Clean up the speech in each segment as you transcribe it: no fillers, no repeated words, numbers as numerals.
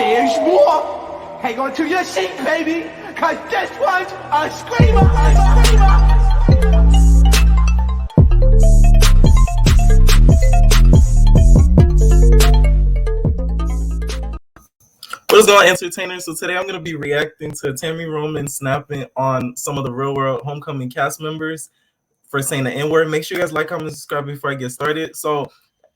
There's more. Hang on to your seat, baby, cause this one's a screamer, a screamer. What's going on, entertainers? So today I'm going to be reacting to Tami Roman snapping on some of the Real World Homecoming cast members for saying the N-word. Make sure you guys like, comment, and subscribe before I get started. So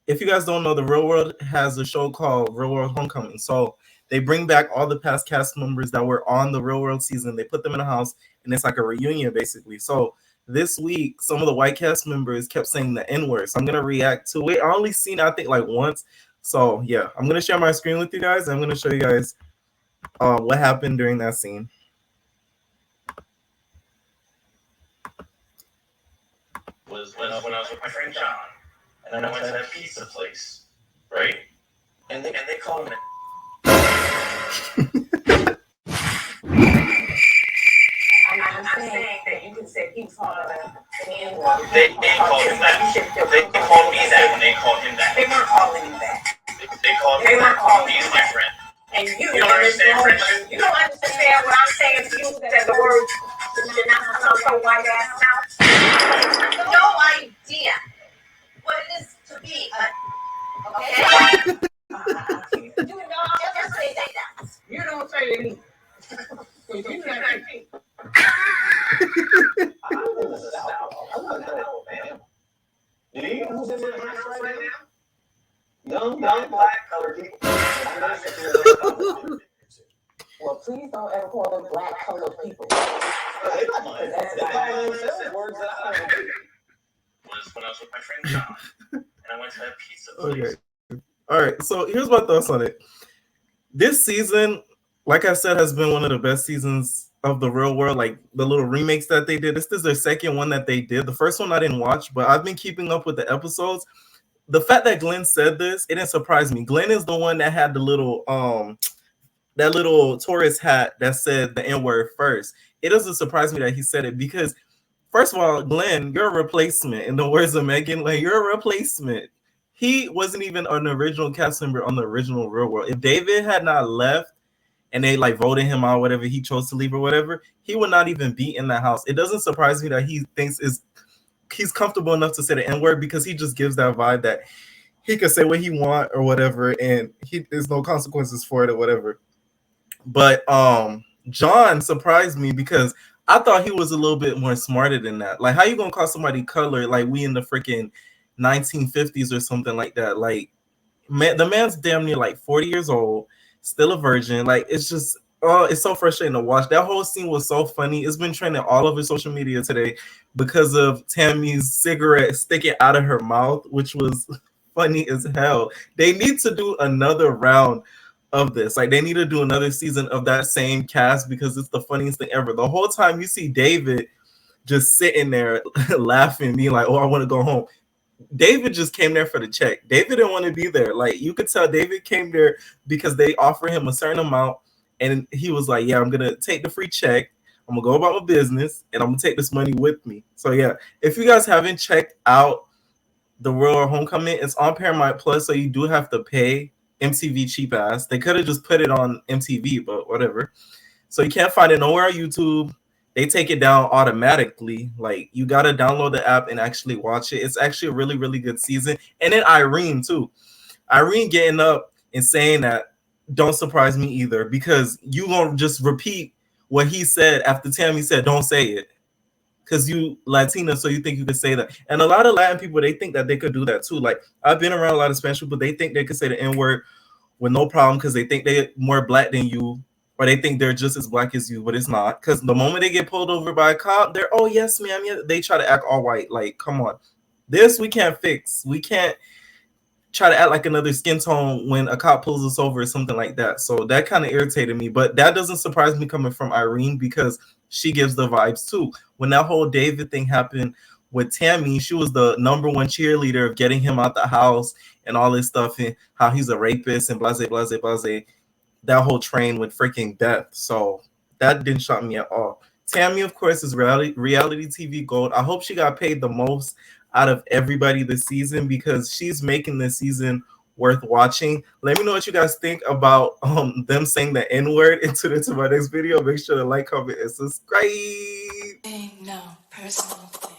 if you guys don't know, the Real World has a show called Real World Homecoming. So they bring back all the past cast members that were on the Real World season. They put them in a house, and it's like a reunion, basically. So this week, some of the white cast members kept saying the N-word. So I'm going to react to it. I only seen it, I think, like once. So yeah, I'm going to share my screen with you guys. I'm going to show you guys what happened during that scene. Was when I was with my friend John, and I went to that pizza place, right? And they called me. I'm saying that you can say he called him. They called him that. They called me that when they called him that. They weren't calling him that. They called him that. He's my friend. And you don't understand French. You don't understand what I'm saying to you, that the word should not come from white ass mouth. No idea what it is to be okay? You don't just say that. You don't say to me. You don't say me. I'm in the South. I'm not in Alabama. Do you know who's in my house right now? Young black colored people. Well, please don't ever call them black colored people. They don't mind. That's words that I don't know. Was when I was with my friend John, and I went to that pizza place. Okay. All right. So here's my thoughts on it. This season, like I said, has been one of the best seasons of the Real World. Like the little remakes that they did. This is their second one that they did. The first one I didn't watch, but I've been keeping up with the episodes. The fact that Glenn said this, it didn't surprise me. Glenn is the one that had the little that little tourist hat that said the N-word first. It doesn't surprise me that he said it because, first of all, Glenn, you're a replacement. In the words of Megan, like, you're a replacement. He wasn't even an original cast member on the original Real World. If David had not left and they like voted him out, whatever, he chose to leave or whatever, he would not even be in the house. It doesn't surprise me that he thinks he's comfortable enough to say the N-word because he just gives that vibe that he can say what he want or whatever, and there's no consequences for it or whatever. But John surprised me because I thought he was a little bit more smarter than that. Like, how you gonna call somebody color like we in the freaking 1950s or something like that? Like, man, the man's damn near like 40 years old, still a virgin. Like, it's just it's so frustrating to watch. That whole scene was so funny. It's been trending all over social media today because of Tammy's cigarette sticking out of her mouth, which was funny as hell. They need to do another round of this. Like, they need to do another season of that same cast because it's the funniest thing ever. The whole time you see David just sitting there laughing, being like, oh, I want to go home. David just came there for the check. David didn't want to be there. Like, you could tell David came there because they offered him a certain amount, and he was like, yeah, I'm gonna take the free check, I'm gonna go about my business, and I'm gonna take this money with me. So yeah, if you guys haven't checked out the Real World Homecoming, it's on Paramount Plus, so you do have to pay. MTV cheap ass. They could have just put it on MTV, but whatever. So you can't find it nowhere on YouTube. They take it down automatically. Like, you gotta download the app and actually watch it. It's actually a really, really good season. And then Irene too. Irene getting up and saying that don't surprise me either, because you gonna just repeat what he said after Tammy said don't say it. Because you Latina, so you think you could say that. And a lot of Latin people, they think that they could do that too. Like, I've been around a lot of Spanish people, they think they could say the N-word with no problem because they think they're more black than you, or they think they're just as black as you, but it's not. Because the moment they get pulled over by a cop, they're, oh, yes, ma'am. Yeah. They try to act all white. Like, come on. This we can't fix. We can't try to act like another skin tone when a cop pulls us over or something like that. So that kind of irritated me. But that doesn't surprise me coming from Irene because she gives the vibes too. When that whole David thing happened with Tammy, she was the #1 cheerleader of getting him out the house and all this stuff, and how he's a rapist and blase, blase, blase. That whole train with freaking death. So that didn't shock me at all. Tammy, of course, is reality TV gold. I hope she got paid the most out of everybody this season because she's making this season worth watching. Let me know what you guys think about them saying the N-word into my next video. Make sure to like, comment, and subscribe. No personal thing.